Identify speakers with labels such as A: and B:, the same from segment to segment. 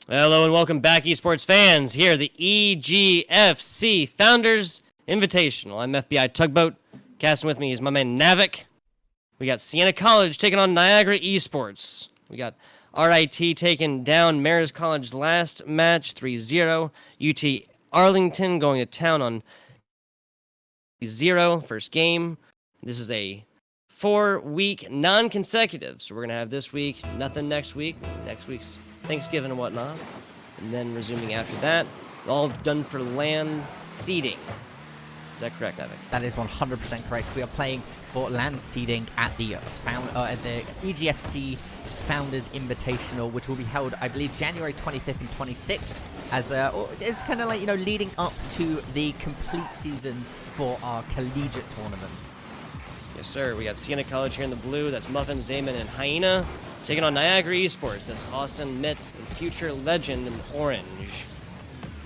A: Hello and welcome back, esports fans. Here at the EGFC Founders Invitational. I'm FBI Tugboat. Casting with me is my man Navik. We got Sienna College taking on Niagara Esports. We got RIT taking down Marist College last match 3-0. UT Arlington going to town on 0 first game. This is a 4-week non-consecutive. So we're going to have this week, nothing next week. Next week's Thanksgiving and whatnot, and then resuming after that. All done for land seeding. Is that correct, Navik?
B: That is 100% correct. We are playing for land seeding at the EGFC Founders Invitational, which will be held, I believe, January 25th and 26th. As it's kind of like, you know, leading up to the complete season for our collegiate tournament.
A: Yes, sir. We got Sienna College here in the blue. That's Muffins, Damon, and Hyena. Taking on Niagara Esports. That's Austin, Mitt, and Future Legend in orange.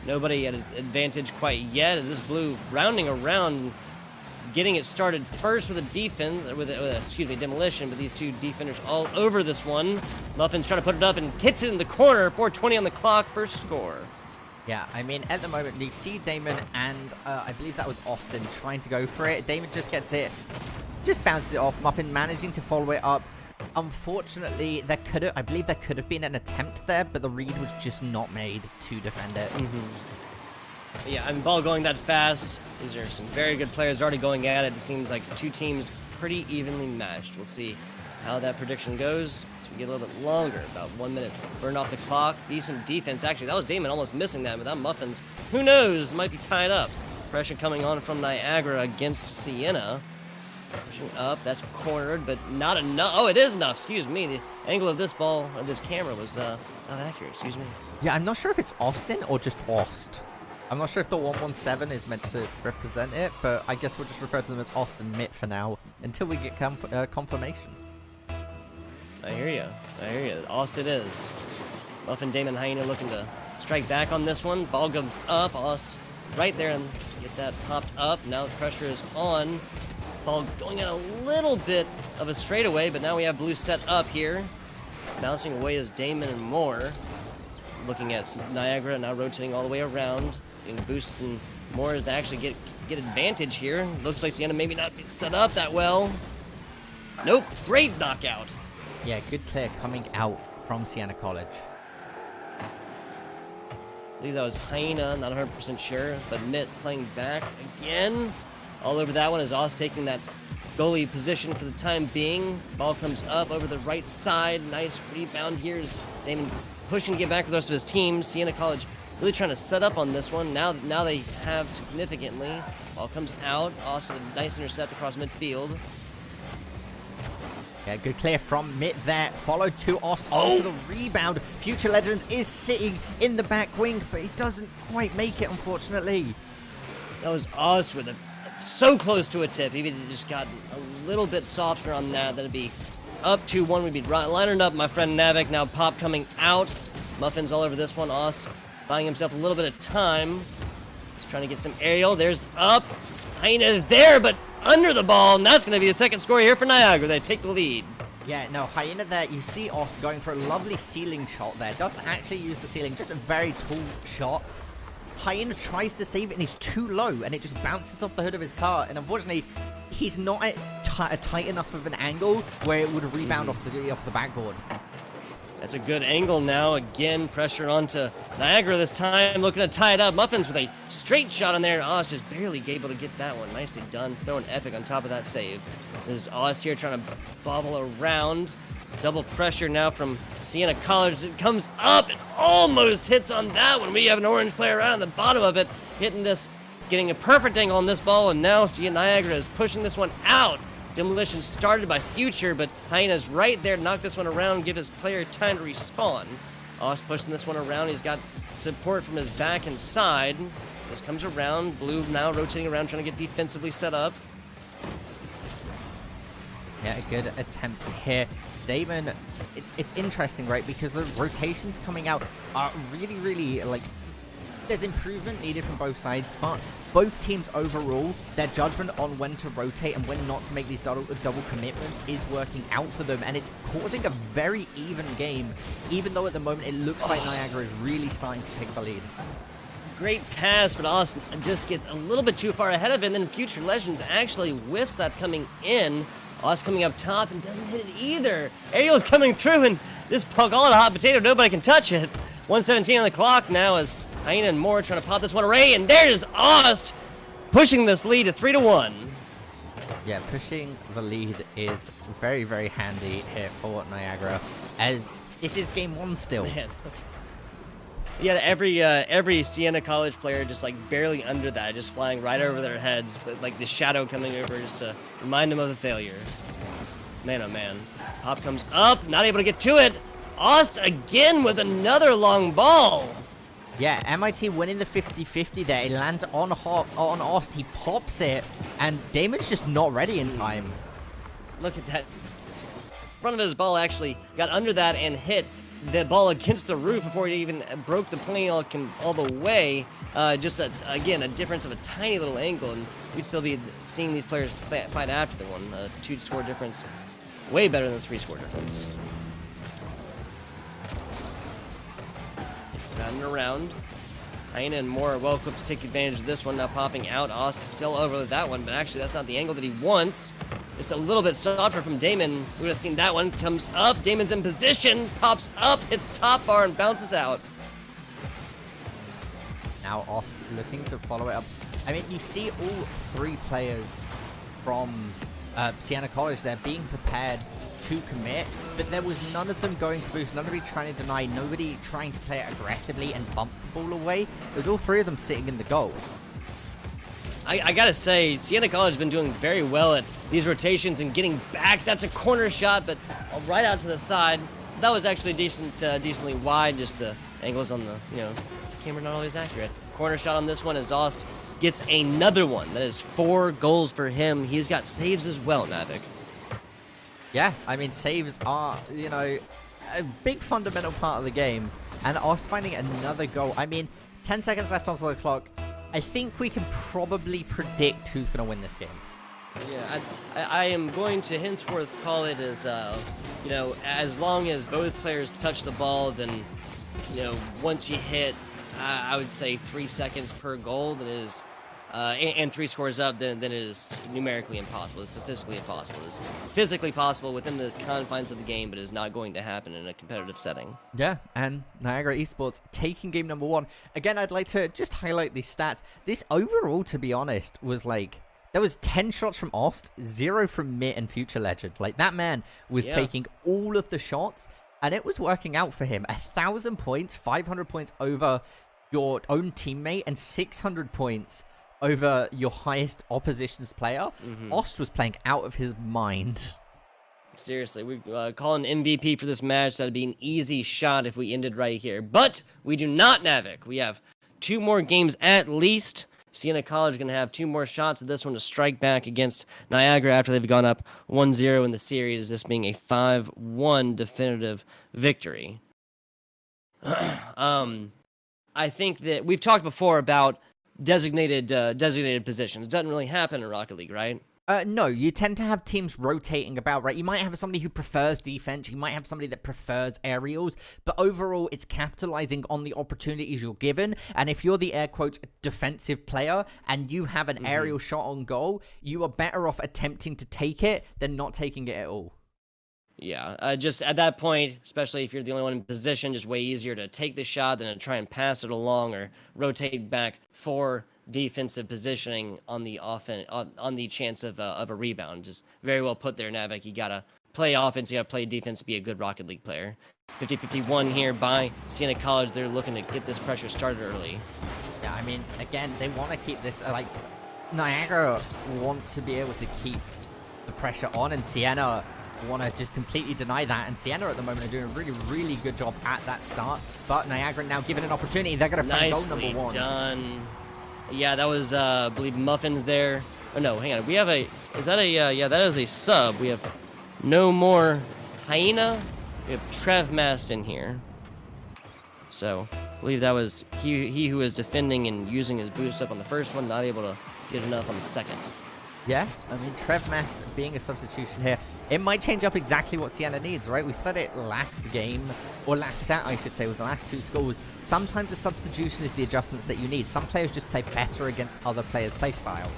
A: Nobody at an advantage quite yet. As this blue rounding around, getting it started first with a defense, with demolition. But these two defenders all over this one. Muffins trying to put it up and hits it in the corner. 4:20 on the clock. First score.
B: Yeah, I mean, at the moment, you see Damon and I believe that was Austin trying to go for it. Damon just gets it, just bounces it off. Muffin managing to follow it up. Unfortunately, I believe there could have been an attempt there, but the read was just not made to defend it.
A: Yeah, I mean, ball going that fast. These are some very good players already going at it. It seems like two teams pretty evenly matched. We'll see how that prediction goes. So we get a little bit longer, about 1 minute burned off the clock. Decent defense, actually. That was Damon almost missing that, but that Muffins, who knows, might be tied up. Pressure coming on from Niagara against Sienna. Pushing up, that's cornered, but not enough. Oh, it is enough, excuse me. The angle of this ball, of this camera was not accurate, excuse me.
B: Yeah, I'm not sure if it's Austin or just Ost. I'm not sure if the 117 is meant to represent it, but I guess we'll just refer to them as Austin Mitt for now, until we get confirmation.
A: I hear you. Austin is. Muffin, Damon, Hyena looking to strike back on this one. Ball comes up, Ost right there and get that popped up. Now the pressure is on. Ball going at a little bit of a straightaway, but now we have blue set up here. Bouncing away is Damon and Moore. Looking at Niagara now rotating all the way around. Getting boosts and Moore is to actually get advantage here. Looks like Sienna maybe not set up that well. Nope, great knockout.
B: Yeah, good clear coming out from Sienna College.
A: I believe that was Hyena, not 100% sure, but Mitt playing back again. All over that one is Oz taking that goalie position for the time being. Ball comes up over the right side. Nice rebound here as Damon pushing to get back with the rest of his team. Sienna College really trying to set up on this one. Now they have significantly. Ball comes out. Oz with a nice intercept across midfield.
B: Yeah, good clear from Mitt there. Followed to Ost onto the rebound. Future Legend is sitting in the back wing, but he doesn't quite make it, unfortunately.
A: That was Oz with a so close to a tip. Even just got a little bit softer on that. That'd be up 2-1. We'd be lining up. My friend Navik now pop coming out. Muffins all over this one. Ost buying himself a little bit of time. He's trying to get some aerial. There's up. Hyena there, but under the ball. And that's going to be the second score here for Niagara. They take the lead.
B: Yeah, no, Hyena there. You see Ost going for a lovely ceiling shot there. Doesn't actually use the ceiling. Just a very tall shot. Hyena tries to save it and he's too low and it just bounces off the hood of his car, and unfortunately he's not at tight enough of an angle where it would rebound off the backboard.
A: That's a good angle now. Again, pressure onto Niagara this time, looking to tie it up. Muffins with a straight shot on there. Oz just barely able to get that one. Nicely done. Throwing epic on top of that save. This is Oz here trying to bobble around. Double pressure now from Sienna College. It comes up and almost hits on that one. We have an orange player right on the bottom of it, hitting this, getting a perfect angle on this ball, and now Sienna Niagara is pushing this one out. Demolition started by Future, but Hyena's right there to knock this one around, give his player time to respawn. Oz pushing this one around. He's got support from his back and side. This comes around. Blue now rotating around, trying to get defensively set up.
B: Yeah, a good attempt here. Damon, it's interesting, right? Because the rotations coming out are really, really, like, there's improvement needed from both sides, but both teams overall, their judgment on when to rotate and when not to make these double commitments is working out for them, and it's causing a very even game, even though at the moment it looks like Niagara is really starting to take the lead.
A: Great pass, but Austin just gets a little bit too far ahead of it, and then Future Legends actually whiffs that coming in. Austin coming up top and doesn't hit it either. Ariel's coming through, and this puck all in a hot potato, nobody can touch it. 1:17 on the clock now as Hyena and Moore trying to pop this one away, and there's Aust pushing this lead to 3-1.
B: Yeah, pushing the lead is very, very handy here for Niagara, as this is game 1 still.
A: Man. Yeah, every Sienna College player just like barely under that, just flying right over their heads, but like the shadow coming over just to remind them of the failure. Man, oh man. Hop comes up, not able to get to it. Aust again with another long ball.
B: Yeah, MIT winning the 50-50 there. It lands on Aust, he pops it, and Damon's just not ready in time.
A: Look at that. Front of his ball actually got under that and hit the ball against the roof before it even broke the plane all the way. Just, again, a difference of a tiny little angle, and we'd still be seeing these players fight after the one. A 2-score difference, way better than the 3-score difference. Gotten around. Hyena and Moore are well equipped to take advantage of this one. Now popping out. Austin still over with that one, but actually that's not the angle that he wants. Just a little bit softer from Damon. We would have seen that one. Comes up. Damon's in position. Pops up. Hits top bar and bounces out.
B: Now Aust looking to follow it up. I mean, you see all 3 players from Sienna College there being prepared to commit, but there was none of them going to boost, nobody trying to deny, nobody trying to play it aggressively and bump the ball away. It was all 3 of them sitting in the goal.
A: I gotta say, Sienna College has been doing very well at these rotations and getting back. That's a corner shot, but right out to the side. That was actually decently wide. Just the angles on the camera not always accurate. Corner shot on this one as Aust gets another one. That is 4 goals for him. He's got saves as well, Navik.
B: Yeah, I mean, saves are, a big fundamental part of the game. And Aust finding another goal. I mean, 10 seconds left onto the clock. I think we can probably predict who's going to win this game.
A: Yeah, I am going to henceforth call it as, as long as both players touch the ball, then, once you hit, I would say 3 seconds per goal, that is, and 3 scores up, then it is numerically impossible. It's statistically impossible. It's physically possible within the confines of the game, but it is not going to happen in a competitive setting.
B: Yeah, and Niagara Esports taking game number 1. Again, I'd like to just highlight these stats. This overall, to be honest, was like, there was 10 shots from Aust, 0 from Mitt and Future Legend. Like, that man was taking all of the shots, and it was working out for him. 1,000 points, 500 points over your own teammate, and 600 points over your highest opposition's player. Aust was playing out of his mind.
A: Seriously, we call an MVP for this match. That'd be an easy shot if we ended right here. But we do not, Navik. We have 2 more games at least. Sienna College is going to have 2 more shots of this one to strike back against Niagara after they've gone up 1-0 in the series, this being a 5-1 definitive victory. I think that we've talked before about designated positions. It doesn't really happen in Rocket League, right?
B: No, you tend to have teams rotating about, right? You might have somebody who prefers defense, you might have somebody that prefers aerials, but overall it's capitalizing on the opportunities you're given, and if you're the air quotes defensive player and you have an aerial shot on goal, you are better off attempting to take it than not taking it at all.
A: Yeah, just at that point, especially if you're the only one in position, just way easier to take the shot than to try and pass it along or rotate back for defensive positioning on the on the chance of a rebound. Just very well put there, Navik. You gotta play offense, you gotta play defense to be a good Rocket League player. 50-51 here by Sienna College. They're looking to get this pressure started early.
B: Yeah, I mean, again, they want to keep this, Niagara want to be able to keep the pressure on, and Sienna want to just completely deny that, and Sienna at the moment are doing a really, really good job at that start, but Niagara now given an opportunity, they're going to find goal number 1.
A: Done. Yeah, that was, I believe, Muffins there. Oh, no, hang on. We have a, is that a, yeah, that is a sub. We have no more Hyena. We have Trev Mast in here. So, I believe that was he who was defending and using his boost up on the first one, not able to get enough on the second.
B: Yeah, I mean, Trev Mast being a substitution here, it might change up exactly what Sienna needs, right? We said it last game, or last set, I should say, with the last 2 scores. Sometimes the substitution is the adjustments that you need. Some players just play better against other players' play styles.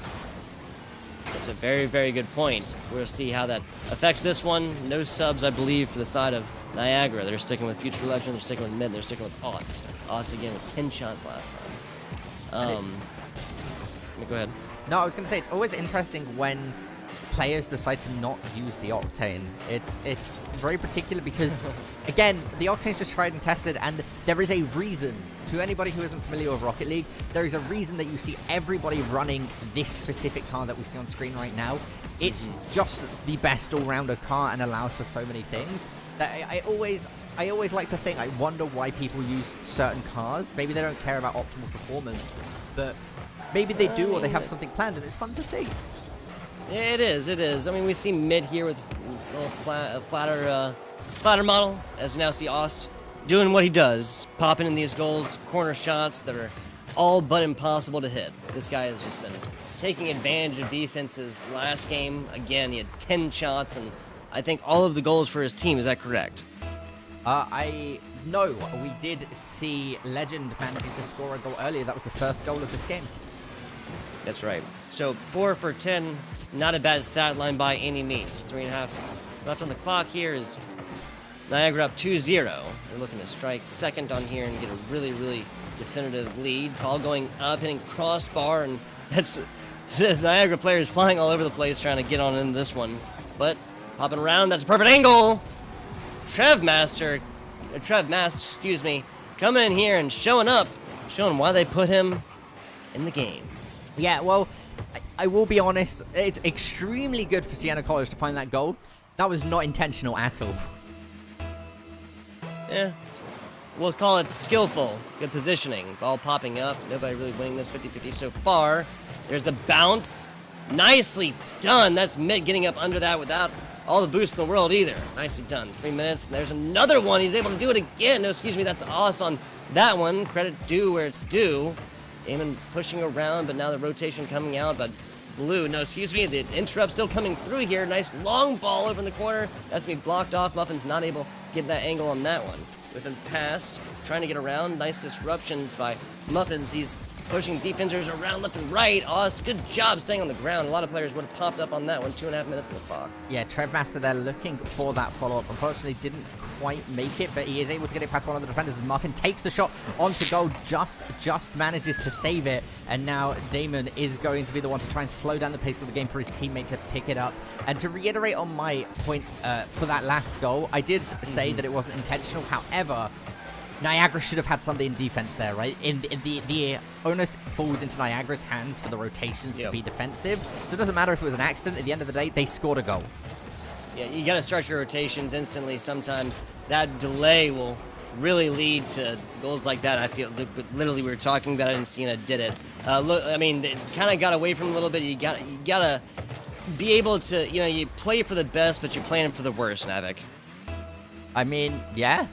A: That's a very, very good point. We'll see how that affects this one. No subs, I believe, for the side of Niagara. They're sticking with Future Legend, they're sticking with Mid, they're sticking with Ost. Ost again with 10 shots last time. Go ahead.
B: No, I was going to say, it's always interesting when players decide to not use the Octane. It's very particular because, again, the Octane's just tried and tested, and there is a reason. To anybody who isn't familiar with Rocket League, there is a reason that you see everybody running this specific car that we see on screen right now. It's just the best all-rounder car and allows for so many things that I always like to think, I wonder why people use certain cars. Maybe they don't care about optimal performance, but maybe they do, or they have something planned, and it's fun to see.
A: Yeah, it is. It is. I mean, we see Mid here with a little flatter model, as we now see Ost doing what he does, popping in these goals, corner shots that are all but impossible to hit. This guy has just been taking advantage of defenses. Last game, again, he had 10 shots, and I think all of the goals for his team. Is that correct?
B: No, we did see Legend managing to score a goal earlier. That was the first goal of this game.
A: That's right. So 4 for 10, not a bad stat line by any means. 3.5 left on the clock here is Niagara up 2-0. They're looking to strike second on here and get a really, really definitive lead. Ball going up, hitting crossbar, and that's Niagara players flying all over the place trying to get on into this one. But popping around, that's a perfect angle. Trev Mast, excuse me, coming in here and showing up, showing why they put him in the game.
B: Yeah, well, I will be honest, it's extremely good for Sienna College to find that goal. That was not intentional at all.
A: Yeah, we'll call it skillful. Good positioning. Ball popping up. Nobody really winning this 50-50 so far. There's the bounce. Nicely done. That's Mid getting up under that without all the boost in the world either. Nicely done. 3 minutes. And there's another one. He's able to do it again. No, excuse me. That's Oz on that one. Credit due where it's due. Damon pushing around, but now the rotation coming out. But Blue, no, excuse me. The interrupt still coming through here. Nice long ball over in the corner. That's me blocked off. Muffin's not able to get that angle on that one. With him passed, trying to get around. Nice disruptions by Muffins. He's pushing defenders around left and right. Oz, good job staying on the ground. A lot of players would have popped up on that one. 2.5 minutes on the clock. Yeah,
B: Trev Master there looking for that follow-up. Unfortunately, didn't quite make it, but he is able to get it past one of the defenders as Muffin takes the shot onto goal, just manages to save it, and now Damon is going to be the one to try and slow down the pace of the game for his teammate to pick it up. And to reiterate on my point for that last goal, I did say that it wasn't intentional. However, Niagara should have had somebody in defense there, right? The onus falls into Niagara's hands for the rotations to be defensive. So it doesn't matter if it was an accident. At the end of the day, they scored a goal.
A: Yeah, you got to start your rotations instantly. Sometimes that delay will really lead to goals like that. I feel literally we were talking about it and Sienna did it. Look, I mean, it kind of got away from a little bit. You gotta be able to, you play for the best, but you're playing for the worst, Navik.
B: I mean, yeah.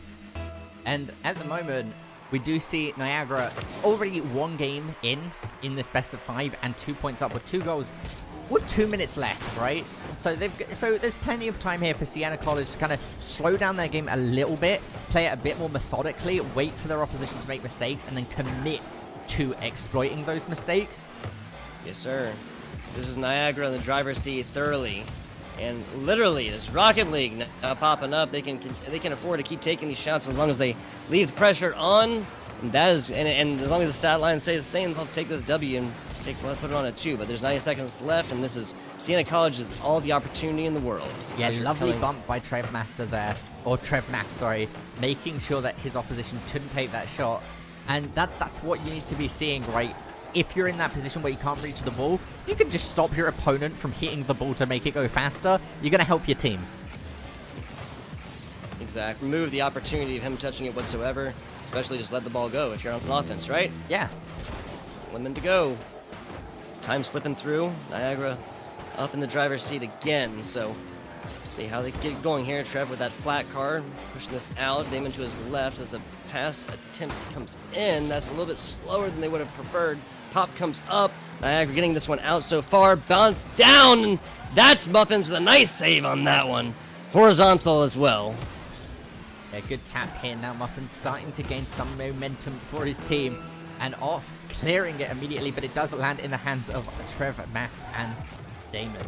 B: And at the moment, we do see Niagara already one game in this best of 5 and 2 points up with 2 goals with 2 minutes left, right? So there's plenty of time here for Sienna College to kind of slow down their game a little bit, play it a bit more methodically, wait for their opposition to make mistakes, and then commit to exploiting those mistakes.
A: Yes, sir. This is Niagara in the driver's seat thoroughly. And literally, this Rocket League now popping up. They can afford to keep taking these shots as long as they leave the pressure on. And that is, and as long as the stat line stays the same, they'll take this W and put it on a 2. But there's 90 seconds left, and this is Sienna College has all the opportunity in the world.
B: Yeah, lovely bump by Trev Master there, or Trev Max, sorry, making sure that his opposition couldn't take that shot. And that's what you need to be seeing, right? If you're in that position where you can't reach the ball, you can just stop your opponent from hitting the ball to make it go faster. You're going to help your team.
A: Exactly. Remove the opportunity of him touching it whatsoever, especially just let the ball go if you're on offense, right?
B: Yeah.
A: 1 minute to go. Time slipping through. Niagara up in the driver's seat again, so See how they get going here. Trev with that flat card, pushing this out. Damon to his left as the pass attempt comes in. That's a little bit slower than they would have preferred. Pop comes up. Niagara getting this one out so far. Bounce down. And that's Muffins with a nice save on that one. Horizontal as well.
B: Yeah, good tap here. Now Muffin's starting to gain some momentum for his team. And Ost clearing it immediately, but it does land in the hands of Trev, Matt, and Damon.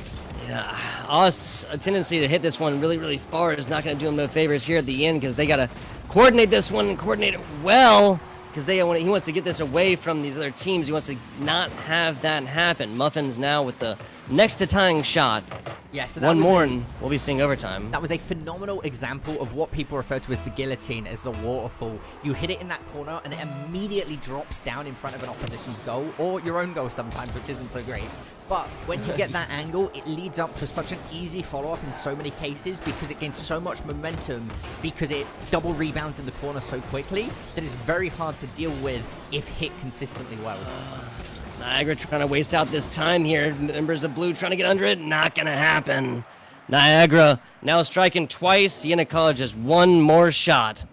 A: Yeah, Ost's a tendency to hit this one really, really far is not going to do him no favors here at the end because they got to coordinate this one and coordinate it well because he wants to get this away from these other teams. He wants to not have that happen. Muffins now with the next to tying shot.
B: Yes,
A: one more and we'll be seeing overtime.
B: That was a phenomenal example of what people refer to as the guillotine, as the waterfall. You hit it in that corner and it immediately drops down in front of an opposition's goal, or your own goal sometimes, which isn't so great. But when you get that angle, it leads up to such an easy follow-up in so many cases because it gains so much momentum because it double rebounds in the corner so quickly that it's very hard to deal with if hit consistently well.
A: Niagara trying to waste out this time here. Members of Blue trying to get under it. Not going to happen. Niagara now striking twice. Sienna College has one more shot.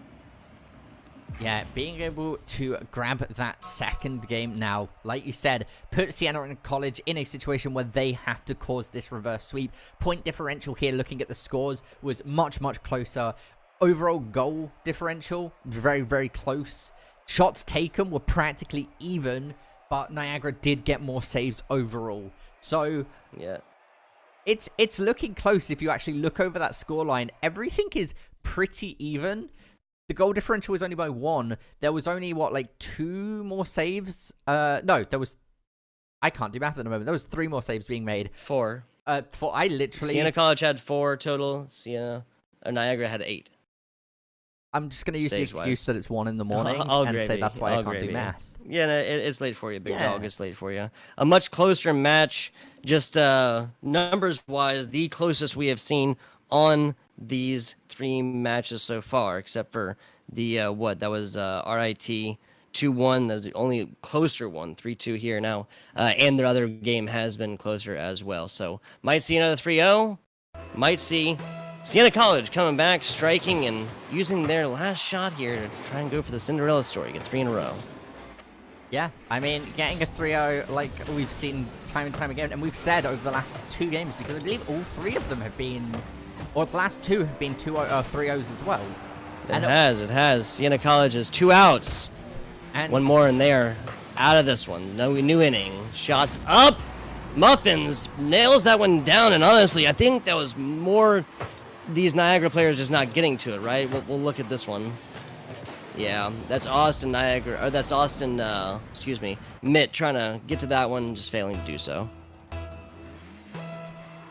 B: Yeah, being able to grab that second game now, like you said, put Sienna College in a situation where they have to cause this reverse sweep. Point differential here, looking at the scores, was much, much closer. Overall goal differential, very, very close. Shots taken were practically even, but Niagara did get more saves overall. So,
A: yeah,
B: it's looking close if you actually look over that scoreline. Everything is pretty even. The goal differential was only by 1. There was only, what, like 2 more saves? No, there was... I can't do math at the moment. There was 3 more saves being made.
A: 4.
B: I literally...
A: Sienna College had 4 total. Niagara had 8.
B: I'm just going to use the excuse that it's 1 in the morning and say that's why I can't do math.
A: Yeah, no, it's late for you, big dog. It's late for you. A much closer match, just numbers-wise, the closest we have seen on these 3 matches so far, except for the, that was RIT 2-1. That was the only closer one, 3-2 here now. And their other game has been closer as well. So might see another 3-0. Might see Sienna College coming back, striking, and using their last shot here to try and go for the Cinderella story, get 3 in a row.
B: Yeah, I mean, getting a 3-0 like we've seen time and time again, and we've said over the last 2 games, because I believe all 3 of them have been, or the last 2 have been 3-0s as well.
A: It has. Sienna College has 2 outs. And 1 more, and they are out of this one. No new inning. Shots up. Muffins nails that one down, and honestly, I think that was more these Niagara players just not getting to it, right? We'll look at this one. Yeah, that's Austin Niagara, or that's Austin, Mitt trying to get to that one, just failing to do so.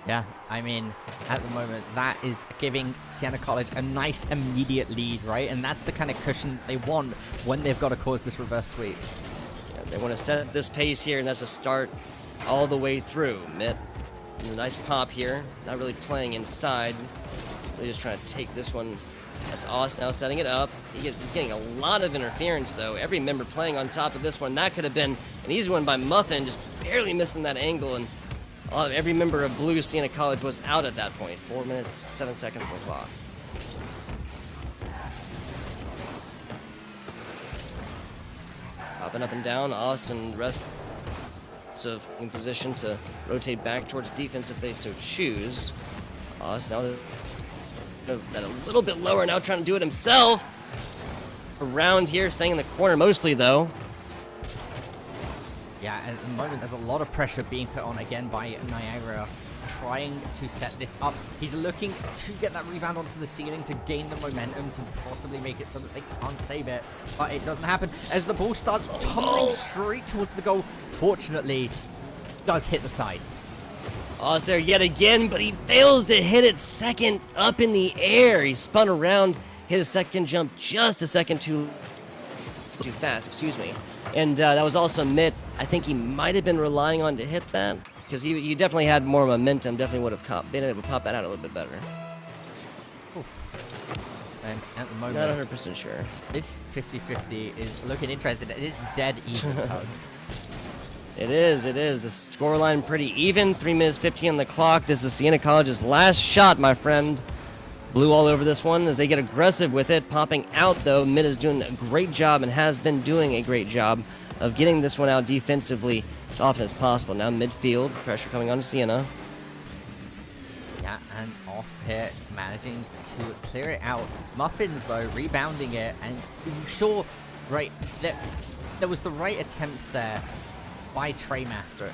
B: Yeah, I mean, at the moment, that is giving Sienna College a nice immediate lead, right? And that's the kind of cushion they want when they've got to cause this reverse sweep.
A: Yeah, they want to set this pace here, and that's a start all the way through. Mitt, a nice pop here, not really playing inside. They're just trying to take this one. That's Austin now setting it up. He's getting a lot of interference, though. Every member playing on top of this one. That could have been an easy one by Muffin, just barely missing that angle, and every member of Blue Sienna College was out at that point. 4 minutes, 7 seconds on the clock. Hopping up and down. Austin, rest of in position to rotate back towards defense if they so choose. Austin now that a little bit lower, now trying to do it himself. Around here, staying in the corner mostly, though.
B: Yeah, at the moment, there's a lot of pressure being put on again by Niagara, trying to set this up. He's looking to get that rebound onto the ceiling to gain the momentum to possibly make it so that they can't save it, but it doesn't happen as the ball starts tumbling straight towards the goal. Fortunately, does hit the side.
A: Oz there yet again, but he fails to hit it second up in the air. He spun around, hit his second jump just a second too fast, And that was also Mitt. I think he might have been relying on to hit that, because he definitely had more momentum, definitely would have been able to pop that out a little bit better.
B: And at the moment,
A: not 100% sure.
B: This 50-50 is looking interesting. It is dead even.
A: It is. The scoreline pretty even. 3 minutes 15 on the clock. This is Sienna College's last shot, my friend. Blue all over this one as they get aggressive with it. Popping out, though. Mid is doing a great job and has been doing a great job of getting this one out defensively as often as possible. Now midfield, pressure coming on to Sienna.
B: Yeah, and Ost here managing to clear it out. Muffins, though, rebounding it. And you saw, right, there was the right attempt there by Trey Master,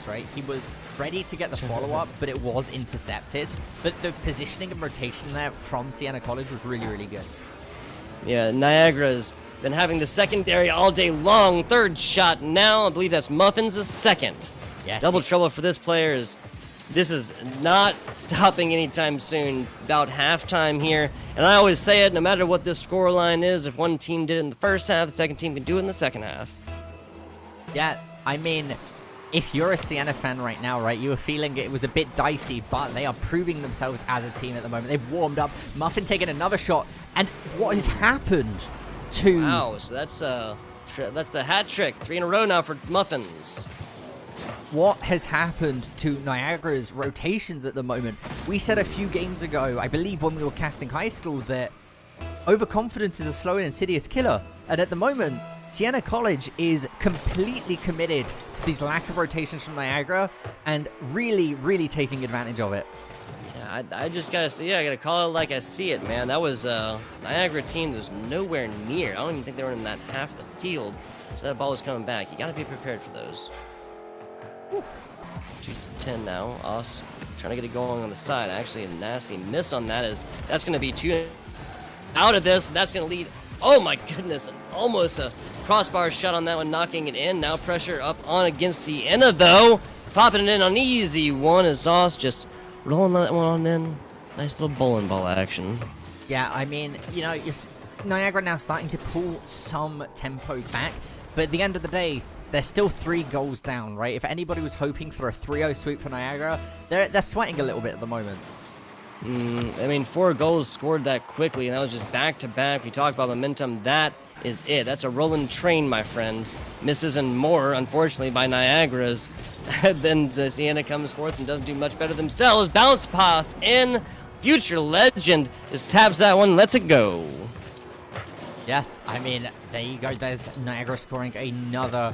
B: right? He was ready to get the follow-up, but it was intercepted. But the positioning and rotation there from Sienna College was really, really good.
A: Yeah, Niagara's been having the secondary all day long. Third shot now. I believe that's Muffins' second.
B: Yes.
A: Double trouble for this player. This is not stopping anytime soon. About halftime here. And I always say it, no matter what this scoreline is, if one team did it in the first half, the second team can do it in the second half.
B: Yeah, I mean, if you're a Sienna fan right now, right, you were feeling it was a bit dicey, but they are proving themselves as a team at the moment. They've warmed up. Muffin taking another shot. And what has happened to...
A: Wow, so that's the hat trick. 3 in a row now for Muffins.
B: What has happened to Niagara's rotations at the moment? We said a few games ago, I believe when we were casting high school, that overconfidence is a slow and insidious killer. And at the moment, Sienna College is completely committed to these lack of rotations from Niagara and really, really taking advantage of it.
A: Yeah, I just gotta see. I gotta call it like I see it, man. That was Niagara team that was nowhere near. I don't even think they were in that half of the field. So that ball was coming back. You gotta be prepared for those. 2-10 now. Ost trying to get it going on the side. Actually, a nasty miss on that. That's going to be 2 out of this. That's going to lead. Oh my goodness! Almost a crossbar shot on that one, knocking it in. Now pressure up on against Sienna, though. Popping it in on easy one as Ost just rolling that one on in. Nice little bowling ball action.
B: Yeah, I mean, you know, Niagara now starting to pull some tempo back, but at the end of the day, they're still 3 goals down, right? If anybody was hoping for a 3-0 sweep for Niagara, they're sweating a little bit at the moment.
A: I mean, 4 goals scored that quickly, and that was just back-to-back. We talked about momentum. That is it. That's a rolling train, my friend. Misses and more, unfortunately, by Niagara's. Then Sienna comes forth and doesn't do much better themselves. Bounce pass in. Future legend just taps that one, lets it go.
B: Yeah, I mean, there you go. There's Niagara scoring another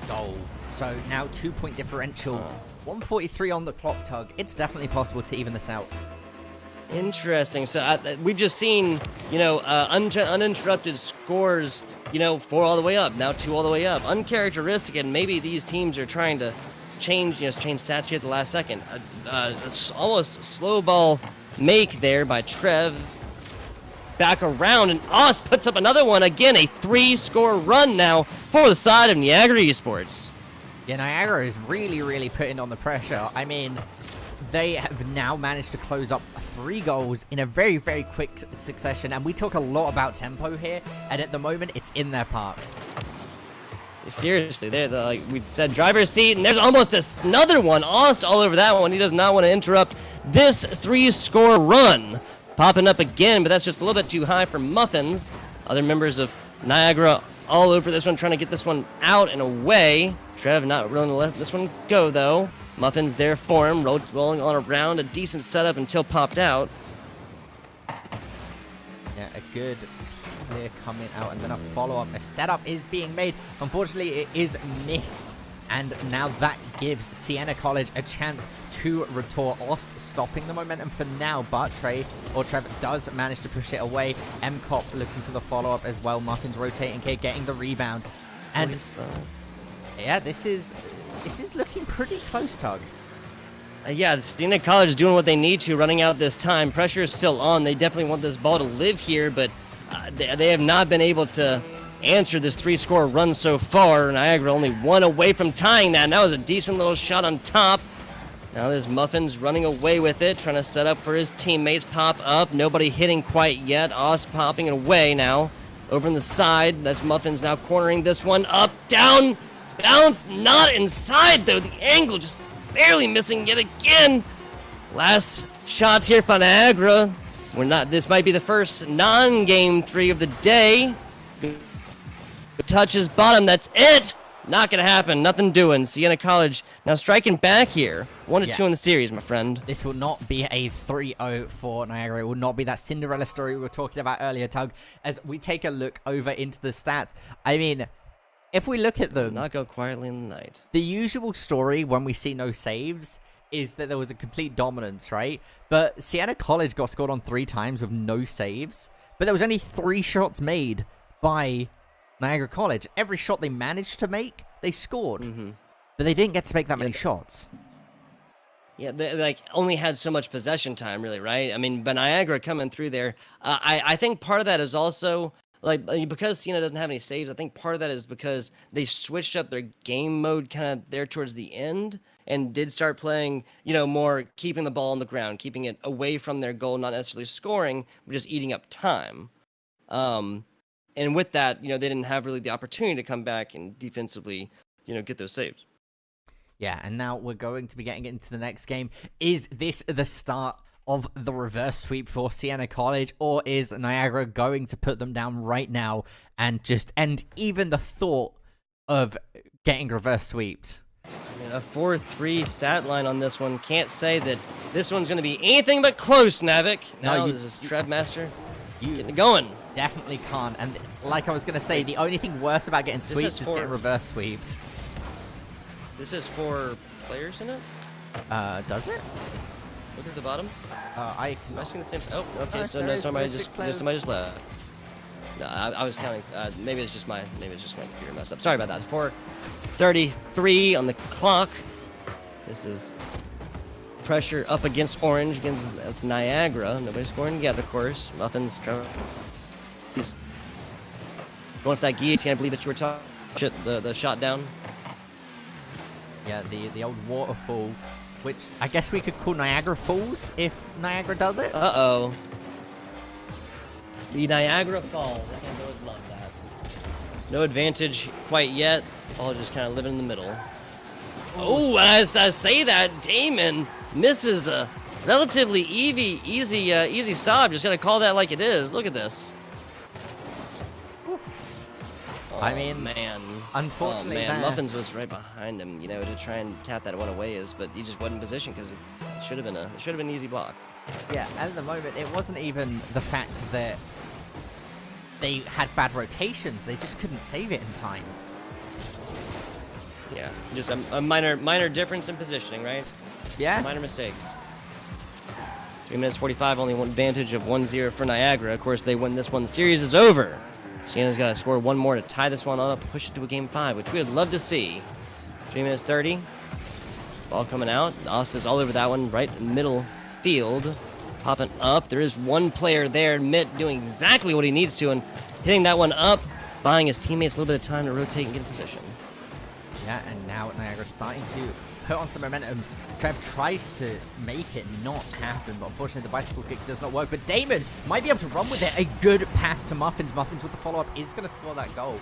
B: goal. So now 2-point differential. 1:43 on the clock, Tug. It's definitely possible to even this out.
A: Interesting. So we've just seen, uninterrupted scores, 4 all the way up, now 2 all the way up. Uncharacteristic, and maybe these teams are trying to change stats here at the last second. It's almost slow ball make there by Trev. Back around, and Ost puts up another one. Again, a 3-score run now for the side of Niagara Esports.
B: Yeah, Niagara is really, really putting on the pressure. I mean, they have now managed to close up 3 goals in a very, very quick succession, and we talk a lot about tempo here, and at the moment, it's in their park.
A: Seriously, like we said, driver's seat, and there's almost another one. Ost all over that one. He does not want to interrupt this 3-score run. Popping up again, but that's just a little bit too high for Muffins. Other members of Niagara all over this one, trying to get this one out and away. Trev not willing to let this one go, though. Muffins there for him, rolling on around. A decent setup until popped out.
B: Yeah, a good clear coming out, and then a follow-up. A setup is being made. Unfortunately, it is missed. And now that gives Sienna College a chance to retort. Ost stopping the momentum for now, but Trev does manage to push it away. M-Cop looking for the follow-up as well. Muffins rotating here, getting the rebound. And yeah, this is looking pretty close, Tug.
A: Yeah, Sienna College is doing what they need to, running out this time. Pressure is still on. They definitely want this ball to live here, but they have not been able to answer this 3-score run so far. Niagara only 1 away from tying that, and that was a decent little shot on top. Now there's Muffins running away with it, trying to set up for his teammates. Pop up, nobody hitting quite yet. Ost popping it away now. Over on the side, that's Muffins now cornering this one. Up, down, bounce, not inside though. The angle just barely missing yet again. Last shots here for Niagara. This might be the first non-game 3 of the day. Touches bottom, that's it. Not gonna happen. Nothing doing. Sienna College now striking back here. 1-2 in the series, my friend.
B: This will not be a 3-0 for Niagara. It will not be that Cinderella story we were talking about earlier, Tug. As we take a look over into the stats, I mean, if we look at them,
A: Not go quietly in the night.
B: the usual story when we see no saves is that there was a complete dominance, right? But Sienna College got scored on 3 times with no saves, but there was only 3 shots made by Niagara College. Every shot they managed to make, they scored. But they didn't get to make that many shots.
A: Yeah, they like only had so much possession time, really, right? I mean, but Niagara coming through there. I think part of that is also like because Sienna doesn't have any saves. I think part of that is because they switched up their game mode kind of there towards the end and did start playing, more keeping the ball on the ground, keeping it away from their goal, not necessarily scoring, but just eating up time. And with that, they didn't have really the opportunity to come back and defensively, get those saves.
B: Yeah, and now we're going to be getting into the next game. Is this the start of the reverse sweep for Sienna College, or is Niagara going to put them down right now and just end even the thought of getting reverse sweeped?
A: I mean, a 4-3 stat line on this one. Can't say that this one's going to be anything but close, Navik. Now this is Trev Master getting it going.
B: Definitely can't. And like I was going to say, the only thing worse about getting sweeps is getting reverse sweeps.
A: This is 4 players in it?
B: Does it?
A: Look at the bottom.
B: Am
A: I seeing the same? Oh, okay. So no, somebody just left. No, I was counting. Maybe it's just my computer messed up. Sorry about that. 4:33 on the clock. This is pressure up against Orange. That's Niagara. Nobody's scoring yet, of course. Muffins trying. He's going for that guillotine. I believe that you were talking. The shot down.
B: Yeah, the old waterfall, which I guess we could call Niagara Falls if Niagara does it.
A: Uh-oh. The Niagara Falls. I think I would love that. No advantage quite yet. All just kind of living in the middle. Oh, as I say that, Damon misses a relatively easy stop. Just got to call that like it is. Look at this.
B: I mean,
A: man.
B: Unfortunately,
A: Muffins was right behind him, to try and tap that one away, but he just wasn't in position because it should have been an easy block.
B: Yeah, at the moment, it wasn't even the fact that they had bad rotations; they just couldn't save it in time.
A: Yeah, just a minor difference in positioning, right?
B: Yeah.
A: Minor mistakes. 3 minutes 45, only one advantage of 1-0 for Niagara. Of course, they win this one. The series is over. Sienna's got to score one more to tie this one up, push it to a game 5, which we would love to see. 3 minutes 30. Ball coming out. Austin's all over that one, right middle field. Popping up. There is one player there, Mitt, doing exactly what he needs to and hitting that one up, buying his teammates a little bit of time to rotate and get in position.
B: Yeah, and now Niagara's starting to put on some momentum. Trev tries to make it not happen, but unfortunately the bicycle kick does not work. But Damon might be able to run with it. A good pass to Muffins. Muffins with the follow-up is going to score that goal.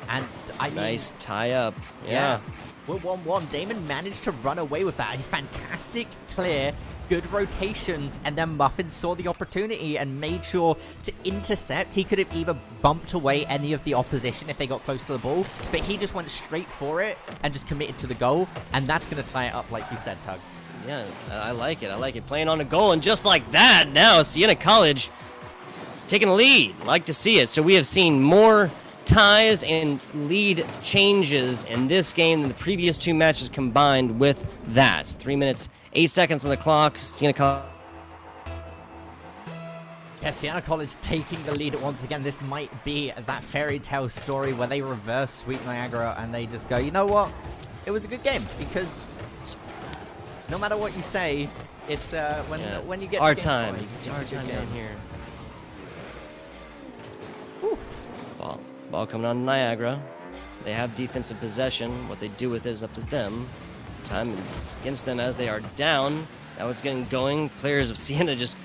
B: And I mean,
A: nice tie-up. Yeah.
B: We're 1-1. Damon managed to run away with that. A fantastic clear, good rotations, and then Muffins saw the opportunity and made sure to intercept. He could have either bumped away any of the opposition if they got close to the ball, but he just went straight for it and just committed to the goal, and that's going to tie it up like you said, Tug.
A: Yeah, I like it. I like it. Playing on a goal, and just like that, now Sienna College taking the lead. Like to see it. So we have seen more ties and lead changes in this game than the previous 2 matches combined with that. 3 minutes 8 seconds on the clock. Sienna College.
B: Yeah, Sienna College taking the lead once again. This might be that fairy tale story where they reverse sweep Niagara and they just go, you know what? It was a good game because no matter what you say, it's when you get
A: our
B: to
A: time.
B: 5,
A: It's our time down here. Ball coming on Niagara. They have defensive possession. What they do with it is up to them. Time is against them as they are down. Now it's getting going. Players of Sienna just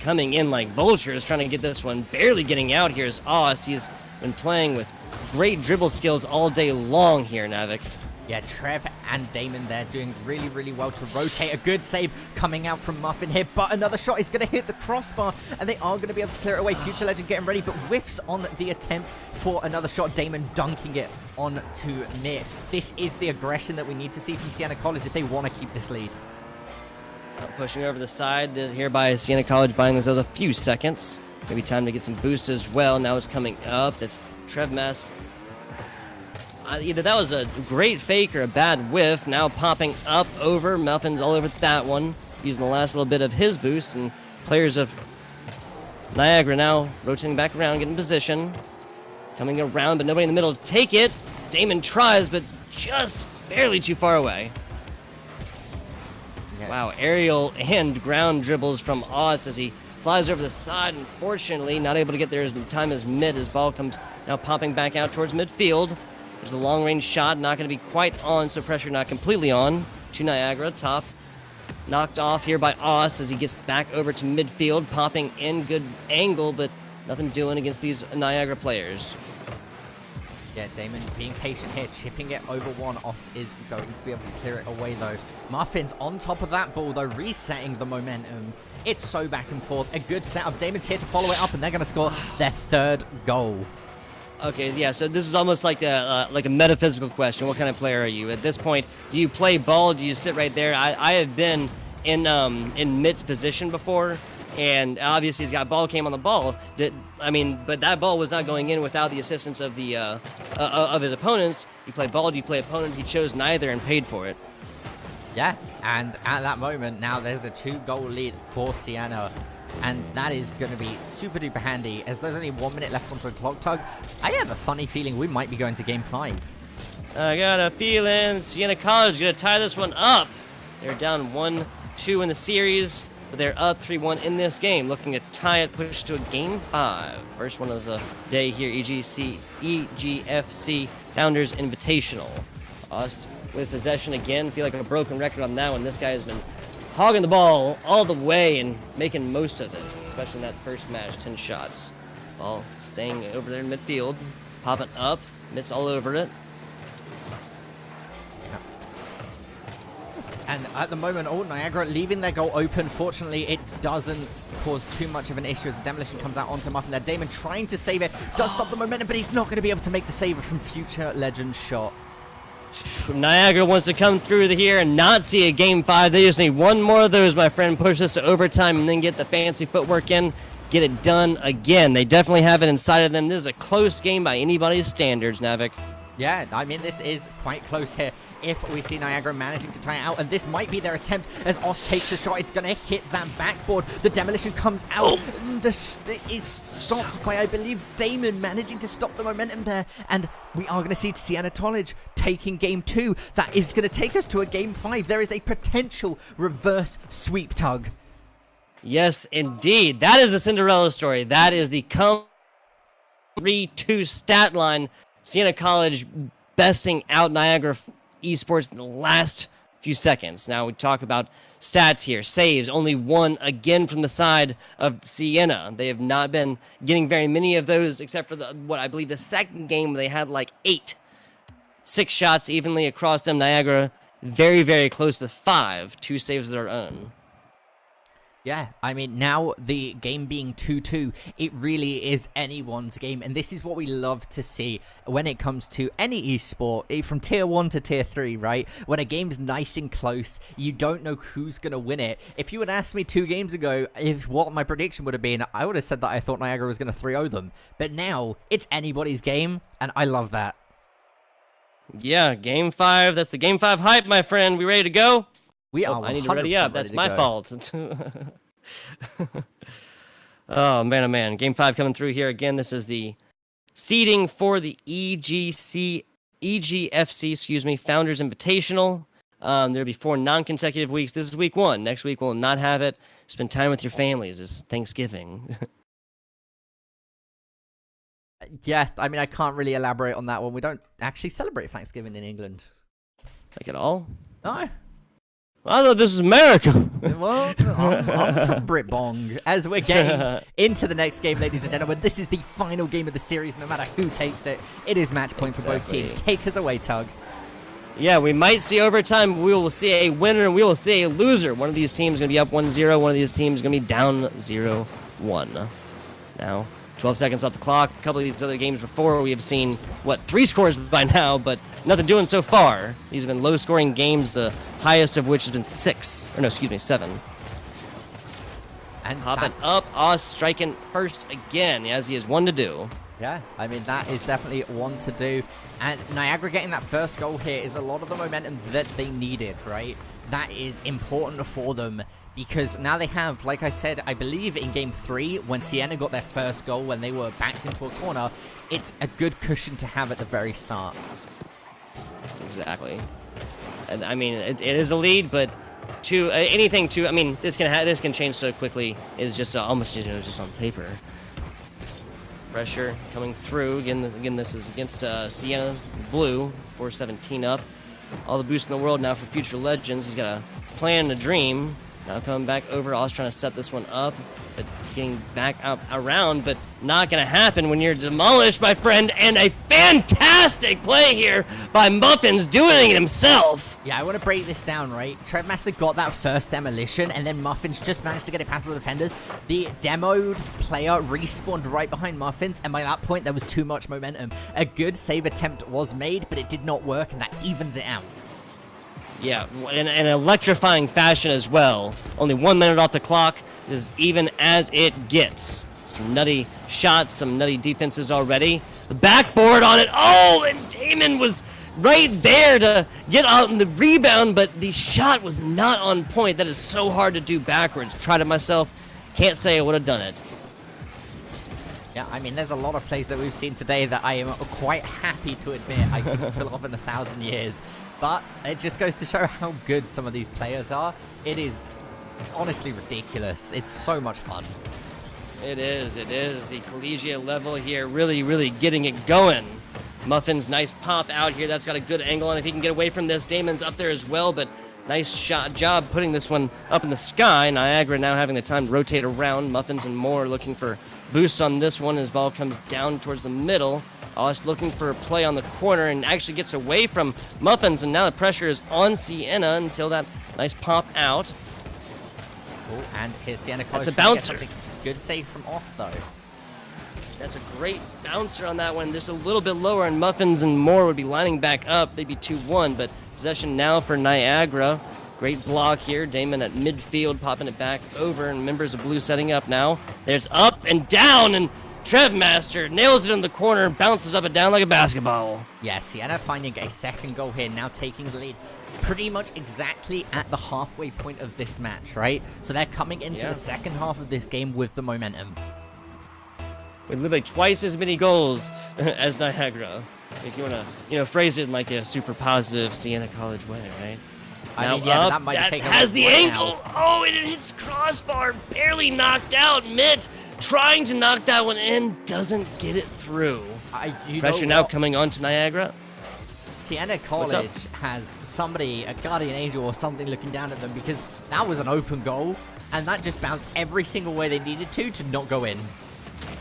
A: coming in like vultures, trying to get this one. Barely getting out here is Oz. He's been playing with great dribble skills all day long here, Navik.
B: Yeah, Trev and Damon there doing really, really well to rotate. A good save coming out from Muffin here, but another shot is going to hit the crossbar, and they are going to be able to clear it away. Future Legend getting ready, but whiffs on the attempt for another shot. Damon dunking it on to Nick. This is the aggression that we need to see from Sienna College if they want to keep this lead.
A: Pushing over the side here by Sienna College, buying themselves a few seconds. Maybe time to get some boost as well. Now it's coming up. That's Trev Mast. Either that was a great fake or a bad whiff. Now popping up over. Muffin's all over that one. Using the last little bit of his boost. And players of Niagara now rotating back around, getting position. Coming around, but nobody in the middle to take it. Damon tries, but just barely too far away. Yeah. Wow, aerial and ground dribbles from Oz as he flies over the side. Unfortunately, not able to get there as time as mid. His ball comes now popping back out towards midfield. There's a long-range shot, not going to be quite on, so pressure not completely on. To Niagara, top. Knocked off here by Oz as he gets back over to midfield. Popping in, good angle, but nothing doing against these Niagara players.
B: Yeah, Damon being patient here, chipping it over one. Oz is going to be able to clear it away, though. Muffin's on top of that ball, though, resetting the momentum. It's so back and forth. A good setup. Damon's here to follow it up, and they're going to score their third goal.
A: Okay, yeah, so this is almost like a metaphysical question. What kind of player are you? At this point, do you play ball? Do you sit right there? I have been in Mitt's position before, and obviously he's got ball cam on the ball. But that ball was not going in without the assistance of the of his opponents. You play ball, do you play opponent? He chose neither and paid for it.
B: Yeah, and at that moment, now there's a 2-goal lead for Sienna. And that is going to be super duper handy as there's only 1 minute left onto the clock tug. I have a funny feeling we might be going to game 5.
A: I got a feeling Sienna College going to tie this one up. They're down 1-2 in the series, but they're up 3-1 in this game. Looking to tie it, push to a game 5. First one of the day here, EGFC Founders Invitational. Us with possession again. Feel like a broken record on that one. This guy has been hogging the ball all the way and making most of it, especially in that first match, 10 shots. Ball staying over there in midfield, popping up, mitts all over it.
B: And at the moment, Niagara leaving their goal open. Fortunately, it doesn't cause too much of an issue as the demolition comes out onto Muffin there. Damon trying to save it, does stop the momentum, but he's not going to be able to make the save from Future Legend's shot.
A: Niagara wants to come through here and not see a game 5. They just need one more of those, my friend. Push this to overtime and then get the fancy footwork in. Get it done again. They definitely have it inside of them. This is a close game by anybody's standards, Navik.
B: Yeah, I mean, this is quite close here. If we see Niagara managing to tie it out, and this might be their attempt as Oz takes a shot, it's going to hit that backboard. The demolition comes out. It stops by, I believe, Damon managing to stop the momentum there. And we are going to see Sienna College taking game 2. That is going to take us to a game 5. There is a potential reverse sweep tug.
A: Yes, indeed. That is the Cinderella story. That is the 3-2 stat line. Sienna College besting out Niagara Esports in the last few seconds. Now we talk about stats here. Saves, only 1 again from the side of Sienna. They have not been getting very many of those except for what I believe the second game they had like 8. 6 shots evenly across them. Niagara very, very close to 5. 2 saves of their own.
B: Yeah, I mean, now the game being 2-2, it really is anyone's game, and this is what we love to see when it comes to any esport, from tier 1 to tier 3, right? When a game's nice and close, you don't know who's going to win it. If you had asked me 2 games ago what my prediction would have been, I would have said that I thought Niagara was going to 3-0 them. But now, it's anybody's game, and I love that.
A: Yeah, game 5, that's the game 5 hype, my friend. We ready to go?
B: We are.
A: I need to ready up. That's my fault. Oh man! Game 5 coming through here again. This is the seeding for the EGFC, Founders Invitational. There'll be 4 non-consecutive weeks. This is week 1. Next week we'll not have it. Spend time with your families. It's Thanksgiving.
B: Yeah, I mean, I can't really elaborate on that one. We don't actually celebrate Thanksgiving in England.
A: Like at all?
B: No.
A: I thought this was America.
B: Well, I'm from Britbong. As we're getting into the next game, ladies and gentlemen, this is the final game of the series. No matter who takes it, it is match point for both teams. Take us away, Tug.
A: Yeah, we might see overtime. We will see a winner and we will see a loser. One of these teams is going to be up 1-0. One of these teams is going to be down 0-1. Now, 12 seconds off the clock. A couple of these other games before, we have seen, 3 scores by now, but nothing doing so far. These have been low-scoring games, the highest of which has been 7.
B: And
A: Popping up, Oz striking first again, as he has one to do.
B: Yeah, I mean, that is definitely one to do. And Niagara getting that first goal here is a lot of the momentum that they needed, right? That is important for them because now they have, like I said, I believe in Game 3, when Sienna got their first goal, when they were backed into a corner, it's a good cushion to have at the very start.
A: Exactly. And I mean, it is a lead, but I mean, this can change so quickly. Is just almost just on paper. Pressure coming through. Again, this is against Sienna Blue. 4-17 up. All the boost in the world now for future legends. He's got a plan and a dream. Now coming back over. Always trying to set this one up, but getting back out around, but not going to happen when you're demolished, my friend. And a fantastic play here by Muffins, doing it himself.
B: Yeah, I want to break this down, right? Trevmaster got that first demolition, and then Muffins just managed to get it past the defenders. The demoed player respawned right behind Muffins, and by that point, there was too much momentum. A good save attempt was made, but it did not work, and that evens it out.
A: Yeah, in an electrifying fashion as well. Only 1 minute off the clock. This is even as it gets. Some nutty shots, some nutty defenses already. The backboard on it. Oh, and Damon was right there to get out in the rebound, but the shot was not on point. That is so hard to do backwards. Tried it myself. Can't say I would have done it.
B: Yeah, I mean, there's a lot of plays that we've seen today that I am quite happy to admit I couldn't pull off in 1,000 years. But it just goes to show how good some of these players are. It is honestly ridiculous. It's so much fun.
A: It is. The collegiate level here really, really getting it going. Muffin's nice pop out here. That's got a good angle on if he can get away from this. Damon's up there as well, but nice job putting this one up in the sky. Niagara now having the time to rotate around. Muffins and Moore looking for boosts on this one as ball comes down towards the middle. Us looking for a play on the corner and actually gets away from Muffins, and now the pressure is on Sienna until that nice pop out.
B: Oh, and here's Sienna College.
A: That's a bouncer.
B: Good save from Ost, though.
A: That's a great bouncer on that one. Just a little bit lower, and Muffins and Moore would be lining back up. They'd be 2-1, but possession now for Niagara. Great block here. Damon at midfield, popping it back over, and members of Blue setting up now. There's up and down, and Trevmaster nails it in the corner and bounces up and down like a basketball.
B: Yeah, Sienna finding a second goal here, now taking the lead pretty much exactly at the halfway point of this match, right? So they're coming into the second half of this game with the momentum.
A: With literally twice as many goals as Niagara. If you want to, phrase it in like a super positive Sienna College way, right?
B: I mean, yeah,
A: up,
B: that
A: has the angle. Oh, and it hits crossbar, barely knocked out. Mitt trying to knock that one in, doesn't get it through. Pressure now coming on to Niagara.
B: Sienna College has somebody, a guardian angel or something, looking down at them, because that was an open goal, and that just bounced every single way they needed to not go in.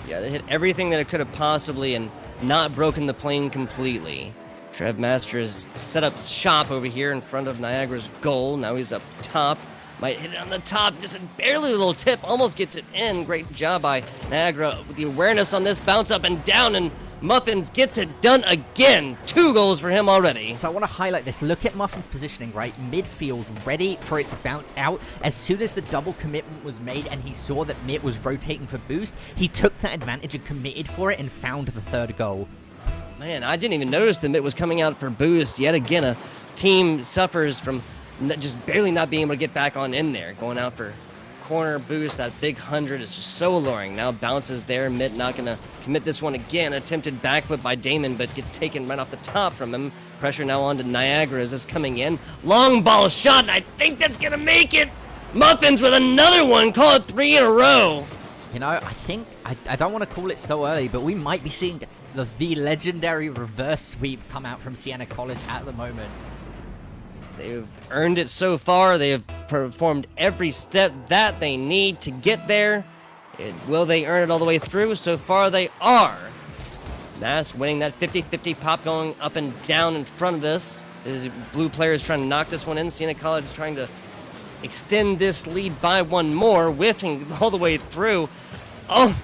A: Yeah, they hit everything that it could have possibly and not broken the plane completely. Trevmaster has set up shop over here in front of Niagara's goal. Now he's up top. Might hit it on the top. Just a barely little tip. Almost gets it in. Great job by Niagara with the awareness on this. Bounce up and down, and Muffins gets it done again. 2 goals for him already.
B: So I want to highlight this. Look at Muffins' positioning, right? Midfield, ready for it to bounce out. As soon as the double commitment was made and he saw that Mitt was rotating for boost, he took that advantage and committed for it and found the 3rd goal.
A: Man, I didn't even notice that Mitt was coming out for boost. Yet again, a team suffers from just barely not being able to get back on in there. Going out for corner boost, that big 100 is just so alluring. Now bounces there. Mitt not going to commit this one again. Attempted backflip by Damon, but gets taken right off the top from him. Pressure now on to Niagara as this coming in. Long ball shot, and I think that's going to make it. Muffins with another one. Call it 3 in a row.
B: You know, I think, I don't want to call it so early, but we might be seeing the legendary reverse sweep come out from Sienna College at the moment.
A: They've earned it so far. They have performed every step that they need to get there. Will they earn it all the way through? So far, they are. That's winning that 50-50 pop going up and down in front of this. His blue player is trying to knock this one in. Sienna College is trying to extend this lead by one more, whiffing all the way through. Oh,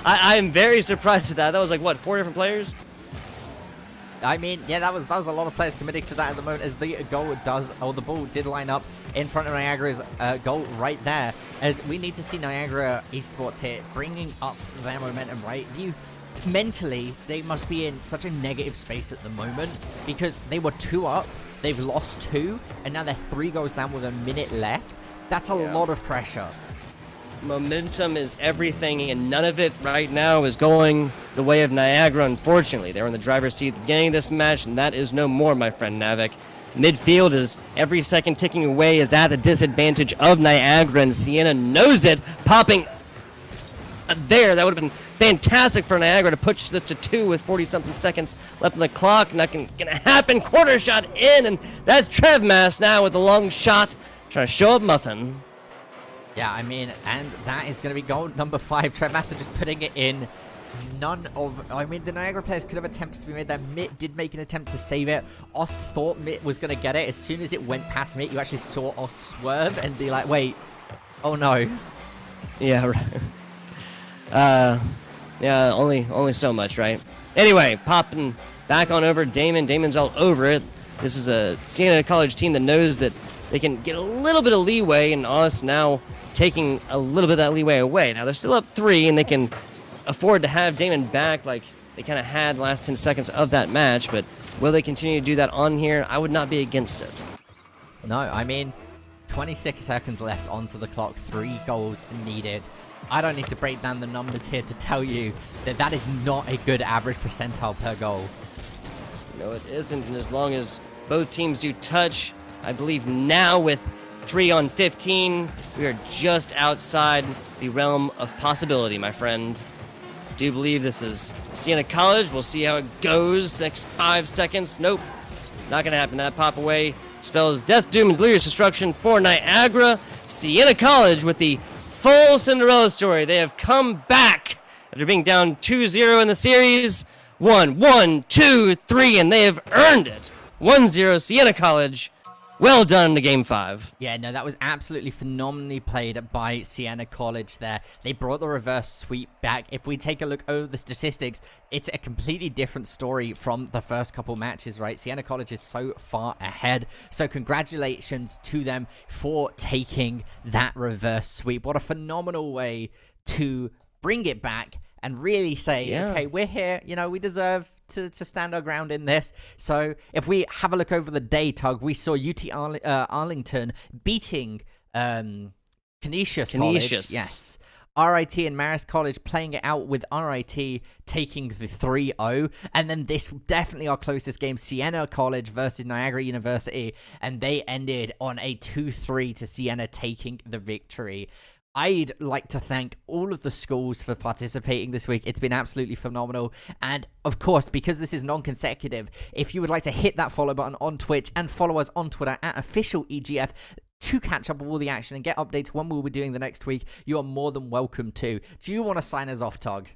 A: I am very surprised at that. That was like, what, 4 different players?
B: I mean, yeah, that was a lot of players committing to that at the moment, as the the ball did line up in front of Niagara's goal right there, as we need to see Niagara Esports here bringing up their momentum, right? Mentally, they must be in such a negative space at the moment, because they were 2 up, they've lost 2, and now they're 3 goals down with a minute left. That's a lot of pressure.
A: Momentum is everything, and none of it right now is going the way of Niagara, unfortunately. They were in the driver's seat at the beginning of this match, and that is no more, my friend Navik. Midfield is every second ticking away is at the disadvantage of Niagara, and Sienna knows it, popping there. That would have been fantastic for Niagara to push this to 2 with 40-something seconds left on the clock. Not gonna happen. Corner shot in, and that's Trev Mass now with the long shot, trying to show up Muffin.
B: Yeah, I mean, and that is going to be goal number 5. Trev Master just putting it in. I mean, the Niagara players could have attempted to be made there. Mitt did make an attempt to save it. Ost thought Mitt was going to get it. As soon as it went past Mitt, you actually saw Ost swerve and be like, wait, oh no.
A: Yeah, right. Yeah, only so much, right? Anyway, popping back on over Damon. Damon's all over it. This is a Sienna College team that knows that they can get a little bit of leeway, and us now taking a little bit of that leeway away. Now, they're still up 3, and they can afford to have Damon back like they kind of had the last 10 seconds of that match, but will they continue to do that on here? I would not be against it.
B: No, I mean, 26 seconds left onto the clock, 3 goals needed. I don't need to break down the numbers here to tell you that that is not a good average percentile per goal.
A: No, it isn't, and as long as both teams do touch, I believe now with 3 on 15, we are just outside the realm of possibility, my friend. Do believe this is Sienna College. We'll see how it goes next 5 seconds. Nope, not going to happen. That pop away spells death, doom, and delirious destruction for Niagara. Sienna College with the full Cinderella story. They have come back after being down 2-0 in the series. 1, 2, 3, and they have earned it. 1-0 Sienna College. Well done to Game 5.
B: Yeah, no, that was absolutely phenomenally played by Sienna College there. They brought the reverse sweep back. If we take a look over the statistics, it's a completely different story from the first couple matches, right? Sienna College is so far ahead. So congratulations to them for taking that reverse sweep. What a phenomenal way to bring it back and really say, okay, we're here, you know, we deserve to stand our ground in this. So if we have a look over the day, Tug, we saw UT Arlington beating Canisius College. Yes. RIT and Marist College playing it out with RIT taking the 3-0. And then this definitely our closest game, Sienna College versus Niagara University. And they ended on a 2-3 to Sienna taking the victory. I'd like to thank all of the schools for participating this week. It's been absolutely phenomenal. And of course, because this is non-consecutive, if you would like to hit that follow button on Twitch and follow us on Twitter at @officialegf to catch up with all the action and get updates when we'll be doing the next week, you are more than welcome to. Do you want to sign us off, Tug?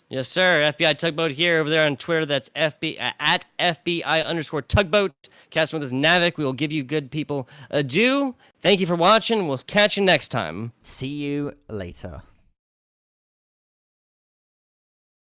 A: Yes, sir. FBI Tugboat here over there on Twitter. That's at FBI_Tugboat. Casting with us, Navik. We will give you good people adieu. Thank you for watching. We'll catch you next time.
B: See you later.